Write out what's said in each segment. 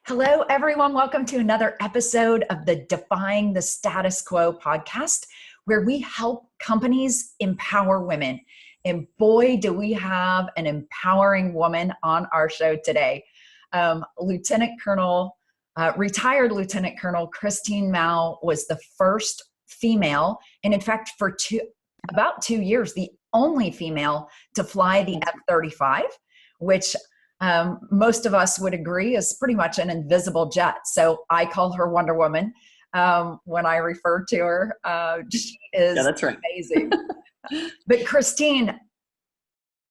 Hello, everyone. Welcome to another episode of the Defying the Status Quo podcast, where we help companies empower women. And boy, do we have an empowering woman on our show today. Retired Lieutenant Colonel Christine Mao was the first female, and in fact, for about 2 years, the only female to fly the F-35, which most of us would agree is pretty much an invisible jet. So I call her Wonder Woman when I refer to her. She is that's right. Amazing. But Christine,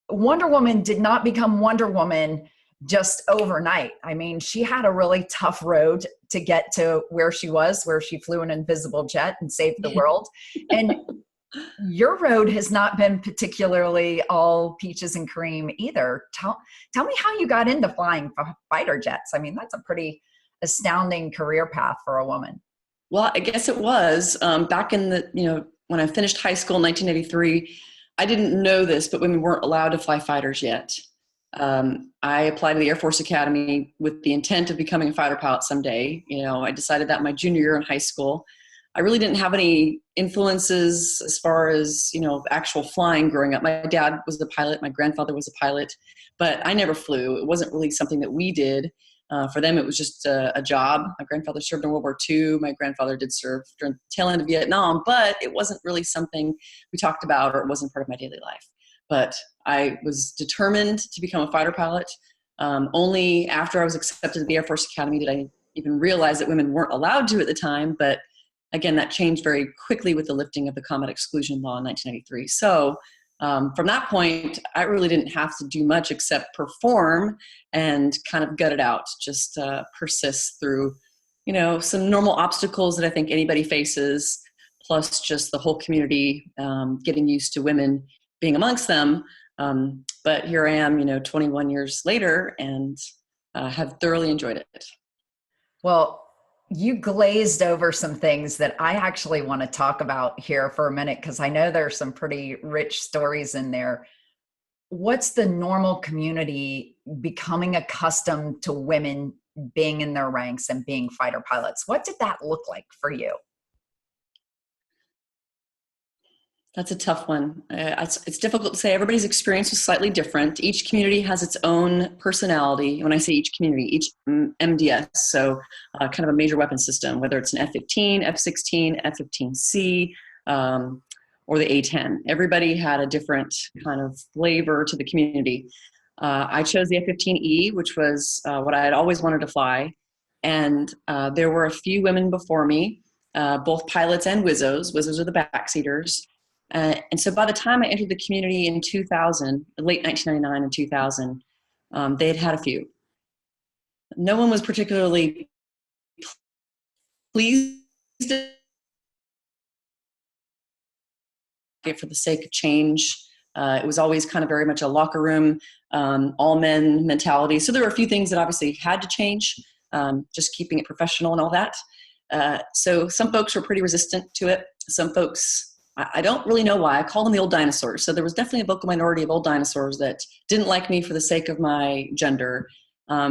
Wonder Woman did not become Wonder Woman just overnight. I mean, she had a really tough road to get to where she was, where she flew an invisible jet and saved the world. And your road has not been particularly all peaches and cream either. Tell me how you got into flying fighter jets. I mean, that's a pretty astounding career path for a woman. Well, I guess it was back in when I finished high school in 1983, I didn't know this, but women weren't allowed to fly fighters yet. I applied to the Air Force Academy with the intent of becoming a fighter pilot someday. I decided that my junior year in high school. I really didn't have any influences as far as, actual flying growing up. My dad was a pilot. My grandfather was a pilot, but I never flew. It wasn't really something that we did. For them, it was just a job. My grandfather served in World War II. My grandfather did serve during the tail end of Vietnam, but it wasn't really something we talked about, or it wasn't part of my daily life. But I was determined to become a fighter pilot. Only after I was accepted to the Air Force Academy did I even realize that women weren't allowed to at the time. But again, that changed very quickly with the lifting of the combat exclusion law in 1993. So from that point, I really didn't have to do much except perform and kind of gut it out, just persist through, some normal obstacles that I think anybody faces, plus just the whole community getting used to women being amongst them. But here I am, 21 years later, and have thoroughly enjoyed it. Well, you glazed over some things that I actually want to talk about here for a minute, because I know there's some pretty rich stories in there. What's the normal community becoming accustomed to women being in their ranks and being fighter pilots? What did that look like for you? That's a tough one. It's difficult to say. Everybody's experience was slightly different. Each community has its own personality. When I say each community, each MDS, so kind of a major weapon system, whether it's an F-15, F-16, F-15C, or the A-10. Everybody had a different kind of flavor to the community. I chose the F-15E, which was what I had always wanted to fly. And there were a few women before me, both pilots and WIZZOs. WIZZOs are the backseaters. And so by the time I entered the community in 2000, late 1999 and 2000, they had a few. No one was particularly pleased for the sake of change. It was always kind of very much a locker room, all men mentality. So there were a few things that obviously had to change, just keeping it professional and all that. So some folks were pretty resistant to it. Some folks, I don't really know why. I call them the old dinosaurs. So there was definitely a vocal minority of old dinosaurs that didn't like me for the sake of my gender.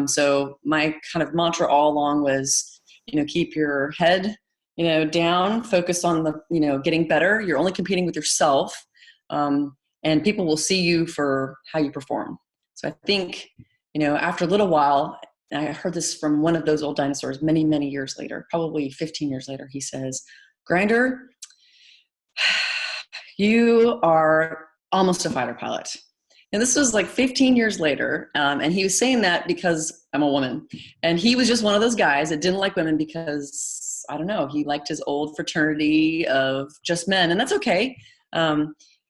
So my kind of mantra all along was, keep your head, down, focus on the, getting better. You're only competing with yourself. And people will see you for how you perform. So I think, after a little while, and I heard this from one of those old dinosaurs many, many years later, probably 15 years later, he says, "Grinder, you are almost a fighter pilot." And this was like 15 years later. And he was saying that because I'm a woman. And he was just one of those guys that didn't like women because, I don't know, he liked his old fraternity of just men. And that's okay.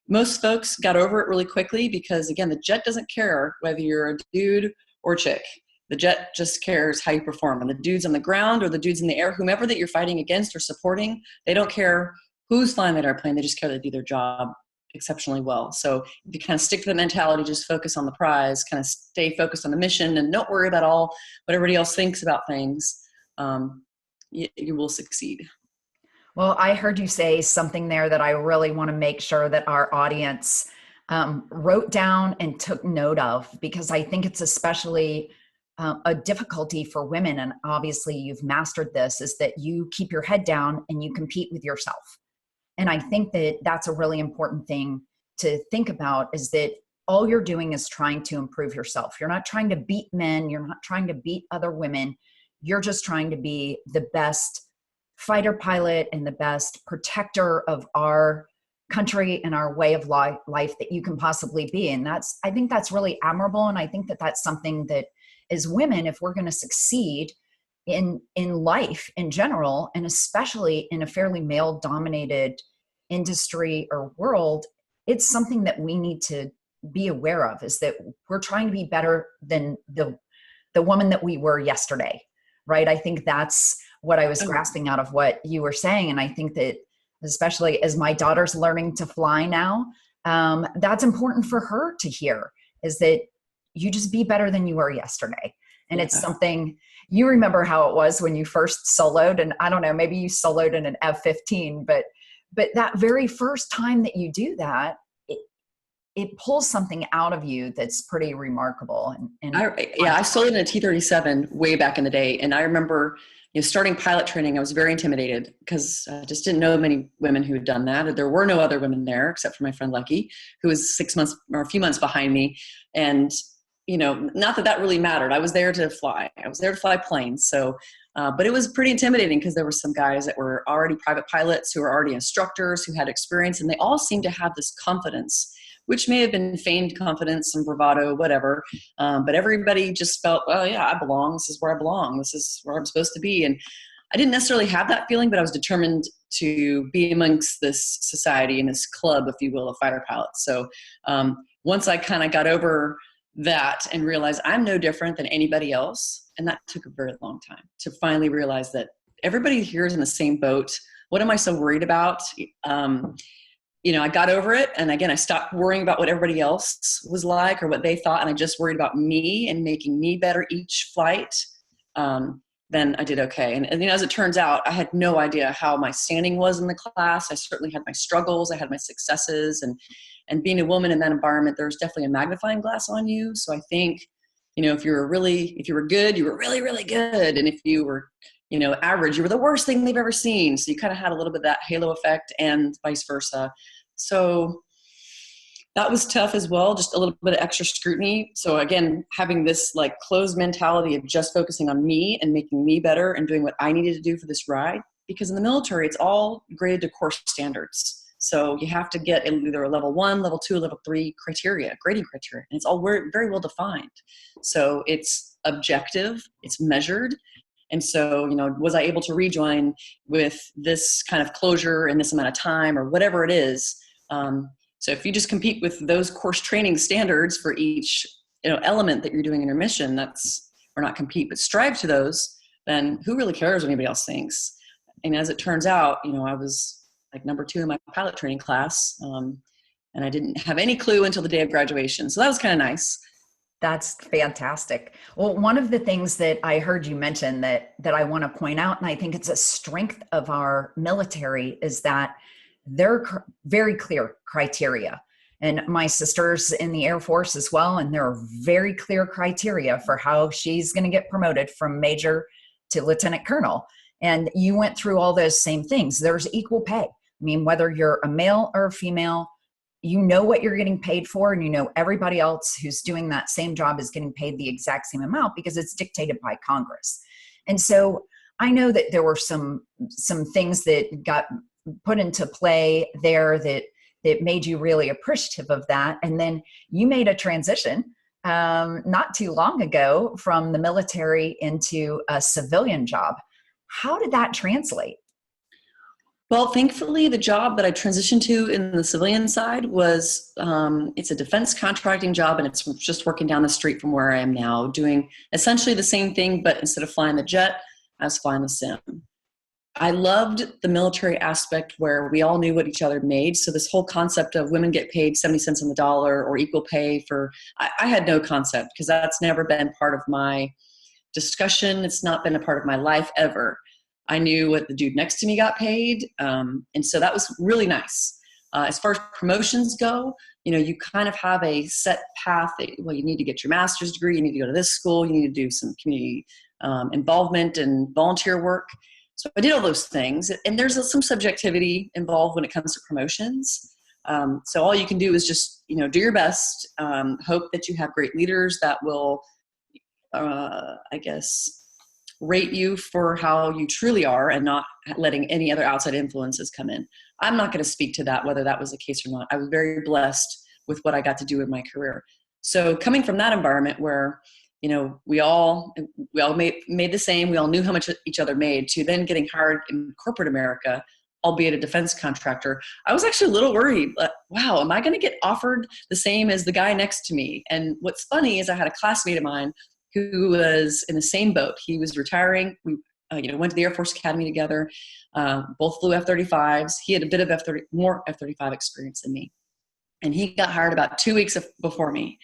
Most folks got over it really quickly because, again, the jet doesn't care whether you're a dude or a chick. The jet just cares how you perform. And the dudes on the ground or the dudes in the air, whomever that you're fighting against or supporting, they don't care who's flying that airplane. They just care they do their job exceptionally well. So if you kind of stick to the mentality, just focus on the prize, kind of stay focused on the mission, and don't worry about all what everybody else thinks about things, you will succeed. Well, I heard you say something there that I really want to make sure that our audience wrote down and took note of, because I think it's especially a difficulty for women, and obviously you've mastered this, is that you keep your head down and you compete with yourself. And I think that that's a really important thing to think about, is that all you're doing is trying to improve yourself. You're not trying to beat men. You're not trying to beat other women. You're just trying to be the best fighter pilot and the best protector of our country and our way of life that you can possibly be. And I think that's really admirable. And I think that that's something that, as women, if we're going to succeed in life in general, and especially in a fairly male dominated industry or world, it's something that we need to be aware of, is that we're trying to be better than the woman that we were yesterday. Right. I think that's what I was grasping out of what you were saying. And I think that, especially as my daughter's learning to fly now, that's important for her to hear, is that you just be better than you were yesterday. And it's something, you remember how it was when you first soloed, and I don't know, maybe you soloed in an F-15, but that very first time that you do that, it pulls something out of you that's pretty remarkable. I soloed in a T-37 way back in the day. And I remember, starting pilot training, I was very intimidated because I just didn't know many women who had done that. There were no other women there except for my friend Lucky, who was 6 months or a few months behind me. And, not that really mattered. I was there to fly. I was there to fly planes. So, but it was pretty intimidating because there were some guys that were already private pilots, who were already instructors, who had experience, and they all seemed to have this confidence, which may have been feigned confidence and bravado, whatever. But everybody just felt, well, yeah, I belong. This is where I belong. This is where I'm supposed to be. And I didn't necessarily have that feeling, but I was determined to be amongst this society and this club, if you will, of fighter pilots. So once I kind of got over that and realized I'm no different than anybody else, and that took a very long time to finally realize that everybody here is in the same boat. What am I so worried about? I got over it. And again, I stopped worrying about what everybody else was like or what they thought. And I just worried about me and making me better each flight. Then I did okay. And as it turns out, I had no idea how my standing was in the class. I certainly had my struggles. I had my successes, and being a woman in that environment, there's definitely a magnifying glass on you. So I think, if you were good, you were really, really good. And if you were, average, you were the worst thing they've ever seen. So you kind of had a little bit of that halo effect, and vice versa. So that was tough as well, just a little bit of extra scrutiny. So again, having this like closed mentality of just focusing on me and making me better and doing what I needed to do for this ride. Because in the military, it's all graded to course standards. So you have to get either a level 1, level 2, level 3 grading criteria. And it's all very well defined. So it's objective, it's measured. And so, was I able to rejoin with this kind of closure in this amount of time or whatever it is? So if you just compete with those course training standards for each, element that you're doing in your mission, or not compete, but strive to those, then who really cares what anybody else thinks? And as it turns out, I was like number 2 in my pilot training class. And I didn't have any clue until the day of graduation. So that was kind of nice. That's fantastic. Well, one of the things that I heard you mention that I want to point out, and I think it's a strength of our military, is that they're very clear criteria. And my sister's in the Air Force as well, and there are very clear criteria for how she's going to get promoted from major to lieutenant colonel. And you went through all those same things. There's equal pay. I mean, whether you're a male or a female, you know what you're getting paid for, and everybody else who's doing that same job is getting paid the exact same amount because it's dictated by Congress. And so I know that there were some things that got put into play there that made you really appreciative of that. And then you made a transition not too long ago from the military into a civilian job. How did that translate? Well, thankfully, the job that I transitioned to in the civilian side was, it's a defense contracting job, and it's just working down the street from where I am now, doing essentially the same thing, but instead of flying the jet, I was flying the sim. I loved the military aspect where we all knew what each other made. So this whole concept of women get paid 70 cents on the dollar or equal pay I had no concept, because that's never been part of my discussion. It's not been a part of my life ever. I knew what the dude next to me got paid. And so that was really nice. As far as promotions go, you kind of have a set path. Well, you need to get your master's degree, you need to go to this school, you need to do some community involvement and volunteer work. So I did all those things, and there's some subjectivity involved when it comes to promotions. So all you can do is just, do your best, hope that you have great leaders that will, rate you for how you truly are and not letting any other outside influences come in. I'm not going to speak to that, whether that was the case or not. I was very blessed with what I got to do in my career. So coming from that environment where, we all made the same, we all knew how much each other made, to then getting hired in corporate America, albeit a defense contractor, I was actually a little worried. Wow, am I going to get offered the same as the guy next to me? And what's funny is I had a classmate of mine who was in the same boat. He was retiring. We, went to the Air Force Academy together. Both flew F-35s. He had a bit of more F-35 experience than me, and he got hired about 2 weeks before me.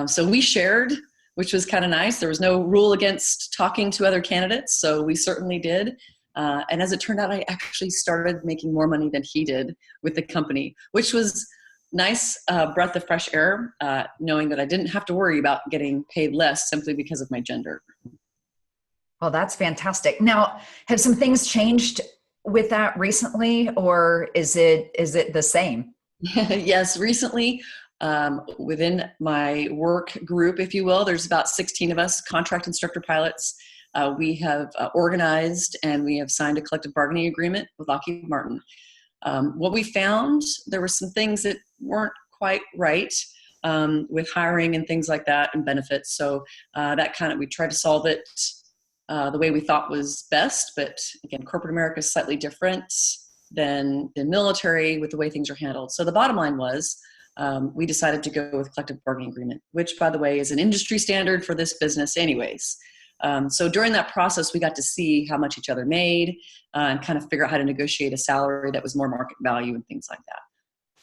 So we shared, which was kind of nice. There was no rule against talking to other candidates, so we certainly did. And as it turned out, I actually started making more money than he did with the company, which was nice breath of fresh air, knowing that I didn't have to worry about getting paid less simply because of my gender. Well, that's fantastic. Now, have some things changed with that recently, or is it the same? Yes, recently, within my work group, if you will, there's about 16 of us, contract instructor pilots. We have organized and we have signed a collective bargaining agreement with Lockheed Martin. What we found, there were some things that weren't quite right with hiring and things like that and benefits. So we tried to solve it the way we thought was best. But again, corporate America is slightly different than the military with the way things are handled. So the bottom line was we decided to go with collective bargaining agreement, which, by the way, is an industry standard for this business anyways. So during that process, we got to see how much each other made and kind of figure out how to negotiate a salary that was more market value and things like that.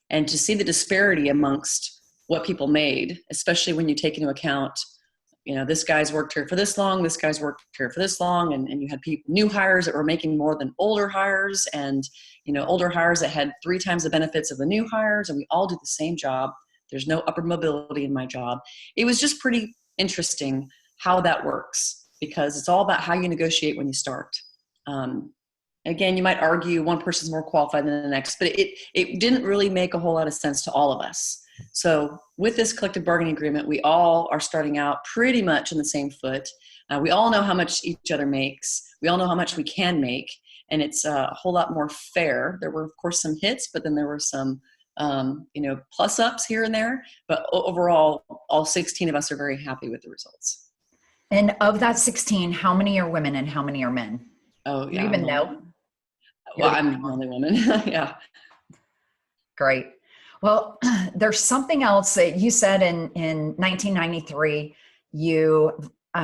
And to see the disparity amongst what people made, especially when you take into account, this guy's worked here for this long, this guy's worked here for this long, and you had new hires that were making more than older hires, and older hires that had 3 times the benefits of the new hires, and we all did the same job. There's no upward mobility in my job. It was just pretty interesting how that works, because it's all about how you negotiate when you start. Again, you might argue one person's more qualified than the next, but it didn't really make a whole lot of sense to all of us. So with this collective bargaining agreement, we all are starting out pretty much in the same foot. We all know how much each other makes. We all know how much we can make, and it's a whole lot more fair. There were, of course, some hits, but then there were some plus ups here and there. But overall, all 16 of us are very happy with the results. And of that 16, how many are women and how many are men? Oh, yeah. Do you even know? Well, I'm the only woman. Yeah. Great. Well, there's something else that you said in 1993,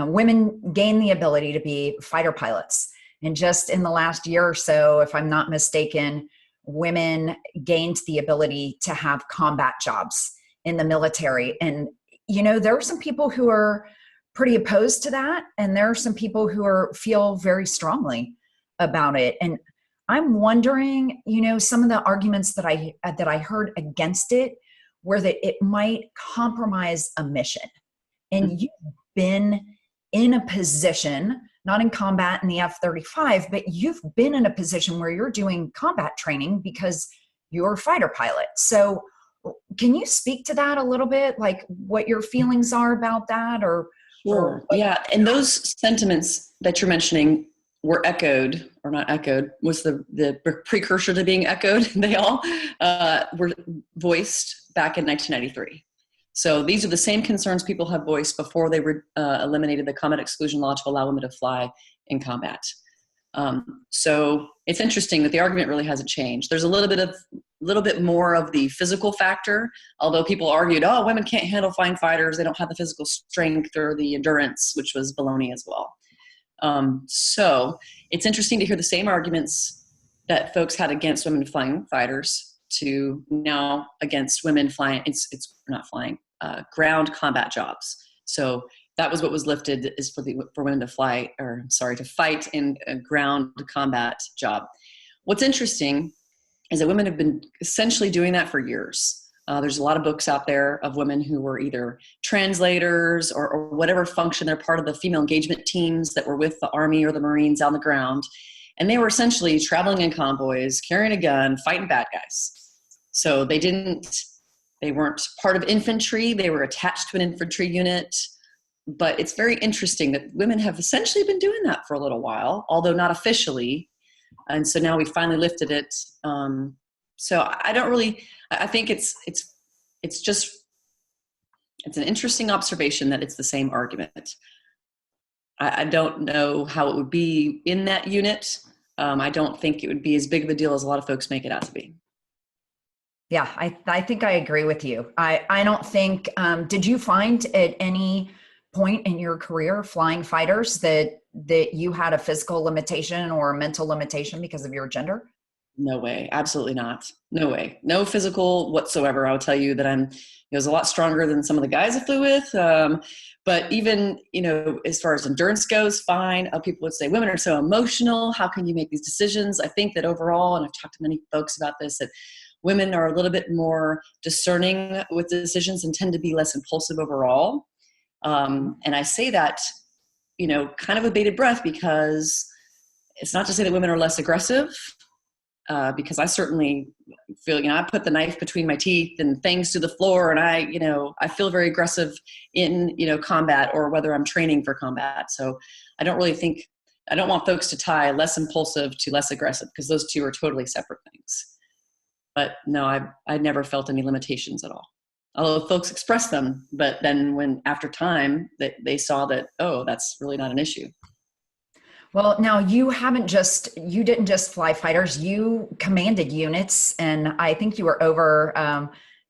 women gained the ability to be fighter pilots. And just in the last year or so, if I'm not mistaken, women gained the ability to have combat jobs in the military. And, there are some people who are pretty opposed to that. And there are some people who feel very strongly about it. And I'm wondering, some of the arguments that I heard against it were that it might compromise a mission. And you've been in a position, not in combat in the F-35, but you've been in a position where you're doing combat training because you're a fighter pilot. So can you speak to that a little bit? Like what your feelings are about that? Sure. Yeah. And those sentiments that you're mentioning were echoed, or not echoed, was the precursor to being echoed. They all were voiced back in 1993. So these are the same concerns people have voiced before they eliminated the combat exclusion law to allow women to fly in combat. So it's interesting that the argument really hasn't changed. There's a little bit more of the physical factor, although people argued, oh, women can't handle flying fighters. They don't have the physical strength or the endurance, which was baloney as well. So it's interesting to hear the same arguments that folks had against women flying fighters to now against women flying, it's not flying, ground combat jobs. So that was what was lifted, is for women to fight in a ground combat job. What's interesting is that women have been essentially doing that for years. There's a lot of books out there of women who were either translators or whatever function. They're part of the female engagement teams that were with the Army or the Marines on the ground. And they were essentially traveling in convoys, carrying a gun, fighting bad guys. So they weren't part of infantry. They were attached to an infantry unit. But it's very interesting that women have essentially been doing that for a little while, although not officially. And so now we finally lifted it. So I think it's an interesting observation that it's the same argument. I don't know how it would be in that unit. I don't think it would be as big of a deal as a lot of folks make it out to be. Yeah, I think I agree with you. I don't think, did you find at any point in your career flying fighters that you had a physical limitation or a mental limitation because of your gender? No way. Absolutely not. No way. No physical whatsoever. I'll tell you that I was a lot stronger than some of the guys I flew with. But even, as far as endurance goes, fine. People would say women are so emotional. How can you make these decisions? I think that overall, and I've talked to many folks about this, that women are a little bit more discerning with decisions and tend to be less impulsive overall. And I say that, kind of with bated breath, because it's not to say that women are less aggressive, because I certainly feel, I put the knife between my teeth and things to the floor, and I feel very aggressive in, combat, or whether I'm training for combat. So I don't want folks to tie less impulsive to less aggressive, because those two are totally separate things. But no, I never felt any limitations at all. Although folks express them, but then when after time that they saw that, oh, that's really not an issue. Well, now you didn't just fly fighters, you commanded units, and I think you were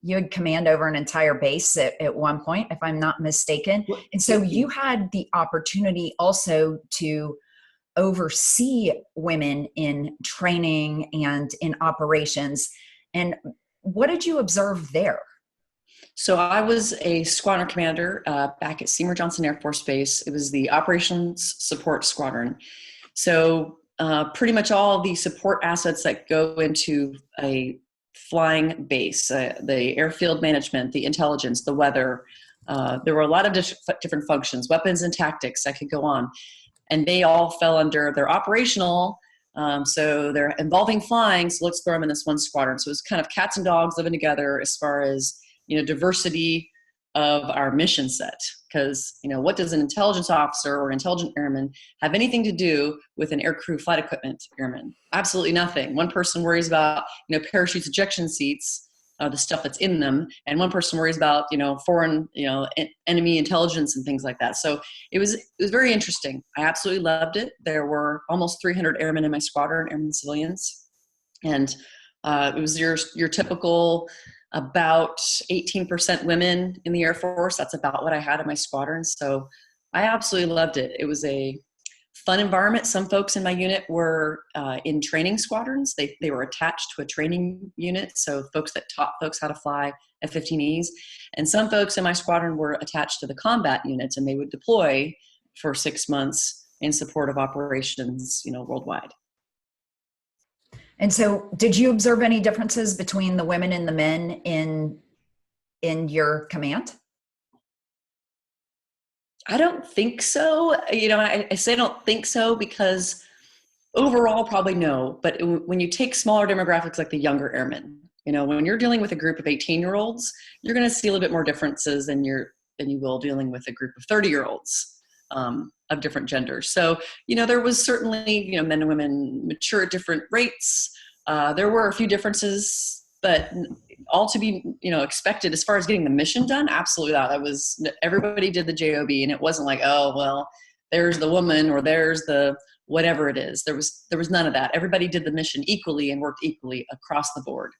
you had command over an entire base at one point, if I'm not mistaken. And so you had the opportunity also to oversee women in training and in operations. And what did you observe there? So I was a squadron commander back at Seymour Johnson Air Force Base. It was the Operations Support Squadron. So pretty much all the support assets that go into a flying base, the airfield management, the intelligence, the weather, there were a lot of different functions, weapons and tactics, I could go on. And they all fell under their operational, so they're involving flying, so let's throw them in this one squadron. So it was kind of cats and dogs living together as far as diversity of our mission set. Because, what does an intelligence officer or intelligent airman have anything to do with an aircrew flight equipment airman? Absolutely nothing. One person worries about, parachutes, ejection seats, the stuff that's in them. And one person worries about, foreign, enemy intelligence and things like that. So it was very interesting. I absolutely loved it. There were almost 300 airmen in my squadron, airmen and civilians. And it was your typical about 18% women in the Air Force. That's about what I had in my squadron. So I absolutely loved it. It was a fun environment. Some folks in my unit were in training squadrons. They were attached to a training unit. So folks that taught folks how to fly F-15Es. And some folks in my squadron were attached to the combat units, and they would deploy for 6 months in support of operations, worldwide. And so did you observe any differences between the women and the men in your command? I don't think so. I say I don't think so because overall probably no. But when you take smaller demographics like the younger airmen, when you're dealing with a group of 18-year-olds, you're going to see a little bit more differences than you will dealing with a group of 30-year-olds. Of different genders. So, there was certainly, men and women mature at different rates. There were a few differences, but all to be, expected as far as getting the mission done. Absolutely not. Everybody did the JOB, and it wasn't like, oh, well, there's the woman or there's the whatever it is. There was none of that. Everybody did the mission equally and worked equally across the board.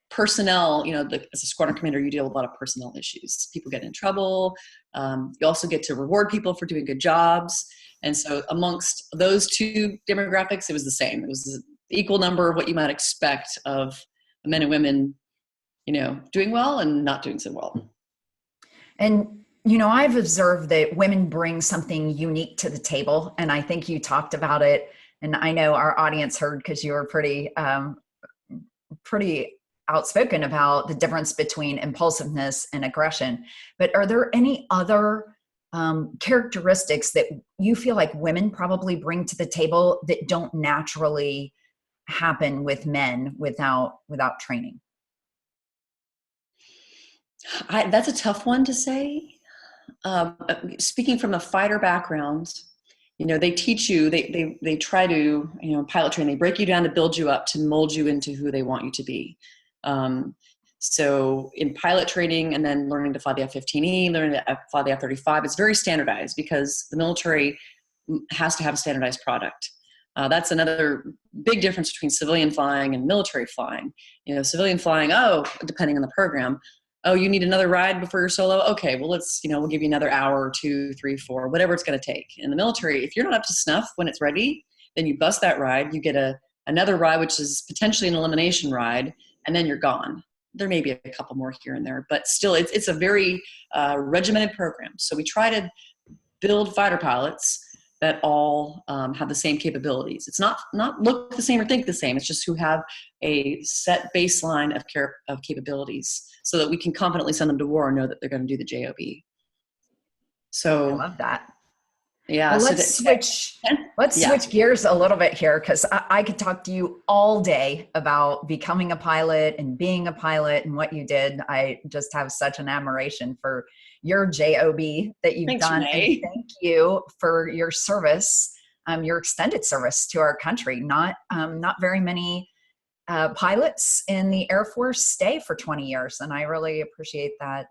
Personnel, as a squadron commander, you deal with a lot of personnel issues. People get in trouble. You also get to reward people for doing good jobs. And so amongst those two demographics, it was the same. It was the equal number of what you might expect of men and women, doing well and not doing so well. And, I've observed that women bring something unique to the table. And I think you talked about it. And I know our audience heard because you were pretty pretty outspoken about the difference between impulsiveness and aggression. But are there any other characteristics that you feel like women probably bring to the table that don't naturally happen with men without training? That's a tough one to say. Speaking from a fighter background, they teach you, they try to, pilot train, they break you down to build you up, to mold you into who they want you to be. So in pilot training and then learning to fly the F-15E, learning to fly the F-35, it's very standardized because the military has to have a standardized product. That's another big difference between civilian flying and military flying. Civilian flying, depending on the program, you need another ride before your solo? Okay, well, we'll give you another hour, 2, 3, 4, whatever it's going to take. In the military, if you're not up to snuff when it's ready, then you bust that ride. You get another ride, which is potentially an elimination ride, and then you're gone. There may be a couple more here and there, but still, it's a very regimented program. So we try to build fighter pilots that all have the same capabilities. It's not look the same or think the same. It's just who have a set baseline of capabilities so that we can confidently send them to war and know that they're going to do the JOB. So I love that. Yeah. Well, let's switch gears a little bit here, because I could talk to you all day about becoming a pilot and being a pilot and what you did. I just have such an admiration for your JOB that you've Thanks, done. Renee. And thank you for your service, your extended service to our country. Not very many pilots in the Air Force stay for 20 years. And I really appreciate that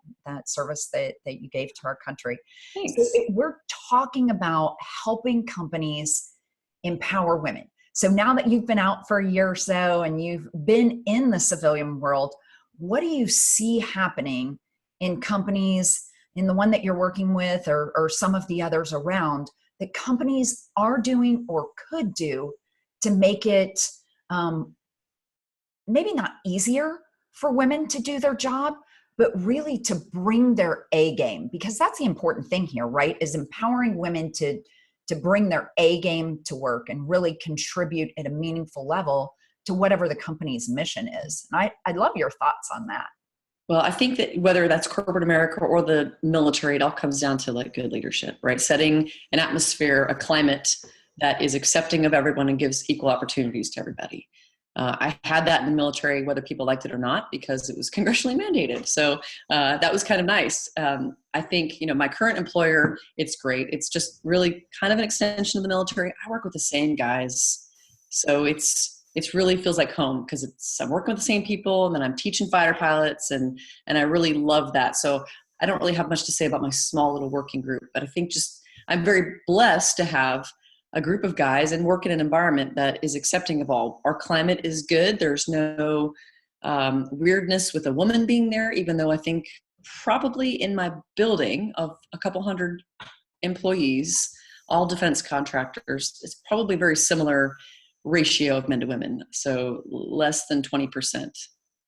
service that you gave to our country. Thanks. So we're talking about helping companies empower women. So now that you've been out for a year or so and you've been in the civilian world, what do you see happening in companies, in the one that you're working with or some of the others around, that companies are doing or could do to make it maybe not easier for women to do their job, but really to bring their A game? Because that's the important thing here, right? Is empowering women to bring their A game to work and really contribute at a meaningful level to whatever the company's mission is. And I'd love your thoughts on that. Well, I think that whether that's corporate America or the military, it all comes down to good leadership, right? Setting an atmosphere, a climate that is accepting of everyone and gives equal opportunities to everybody. I had that in the military, whether people liked it or not, because it was congressionally mandated. So that was kind of nice. I think, my current employer, it's great. It's just really kind of an extension of the military. I work with the same guys. So it's really feels like home, because I'm working with the same people, and then I'm teaching fighter pilots, and I really love that. So I don't really have much to say about my small little working group, but I think I'm very blessed to have a group of guys and work in an environment that is accepting of all. Our climate is good. There's no weirdness with a woman being there, even though I think probably in my building of a couple hundred employees, all defense contractors, it's probably very similar ratio of men to women. So less than 20%,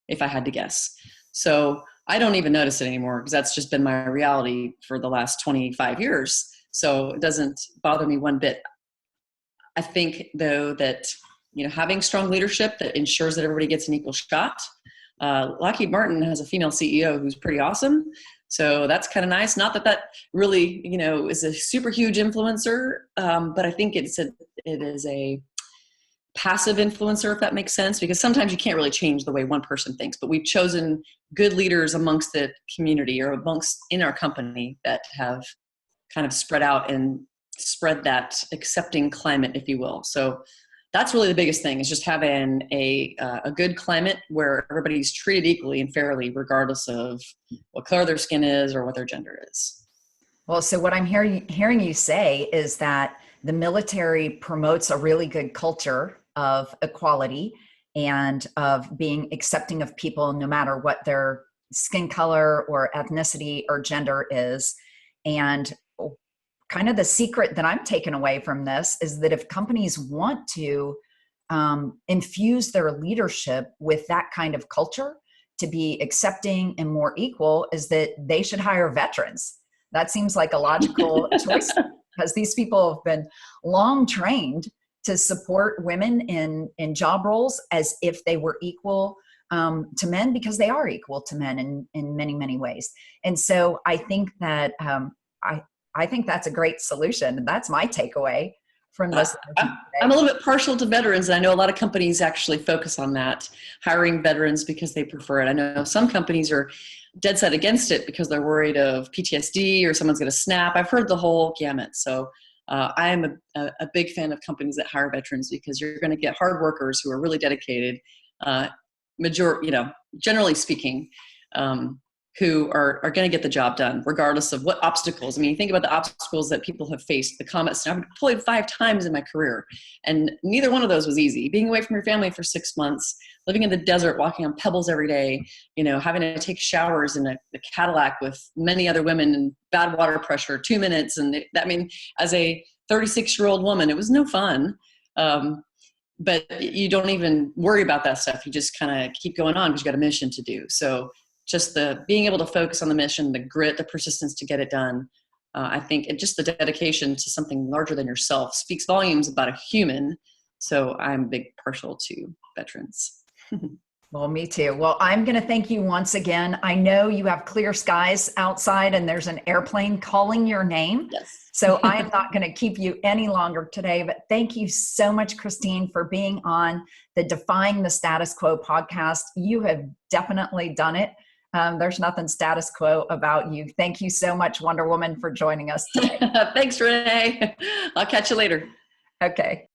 if I had to guess. So I don't even notice it anymore, because that's just been my reality for the last 25 years. So it doesn't bother me one bit. I think, though, that having strong leadership that ensures that everybody gets an equal shot. Lockheed Martin has a female CEO who's pretty awesome, so that's kind of nice. Not that really is a super huge influencer, but I think it is a passive influencer, if that makes sense, because sometimes you can't really change the way one person thinks. But we've chosen good leaders amongst the community or in our company that have kind of spread out and spread that accepting climate, if you will. So that's really the biggest thing, is just having a good climate where everybody's treated equally and fairly, regardless of what color their skin is or what their gender is. Well, so what I'm hearing you say is that the military promotes a really good culture of equality and of being accepting of people, no matter what their skin color or ethnicity or gender is. And kind of the secret that I'm taking away from this is that if companies want to infuse their leadership with that kind of culture to be accepting and more equal, is that they should hire veterans. That seems like a logical choice, because these people have been long trained to support women in job roles as if they were equal to men because they are equal to men in many, many ways. And so I think that I think that's a great solution. And that's my takeaway from listening to you today. I'm a little bit partial to veterans. I know a lot of companies actually focus on that, hiring veterans because they prefer it. I know some companies are dead set against it because they're worried of PTSD or someone's going to snap. I've heard the whole gamut. So I am a big fan of companies that hire veterans because you're going to get hard workers who are really dedicated, generally speaking, who are going to get the job done regardless of what obstacles. I mean, think about the obstacles that people have faced, the combat. I've been deployed 5 times in my career, and neither one of those was easy. Being away from your family for 6 months, living in the desert, walking on pebbles every day, having to take showers in a Cadillac with many other women and bad water pressure, 2 minutes. And as a 36-year-old woman, it was no fun. But you don't even worry about that stuff. You just kind of keep going on because you got a mission to do. So just being able to focus on the mission, the grit, the persistence to get it done. I think just the dedication to something larger than yourself speaks volumes about a human. So I'm big partial to veterans. Well, me too. Well, I'm going to thank you once again. I know you have clear skies outside and there's an airplane calling your name. Yes. So I am not going to keep you any longer today, but thank you so much, Christine, for being on the Defying the Status Quo podcast. You have definitely done it. There's nothing status quo about you. Thank you so much, Wonder Woman, for joining us today. Thanks, Renee. I'll catch you later. Okay.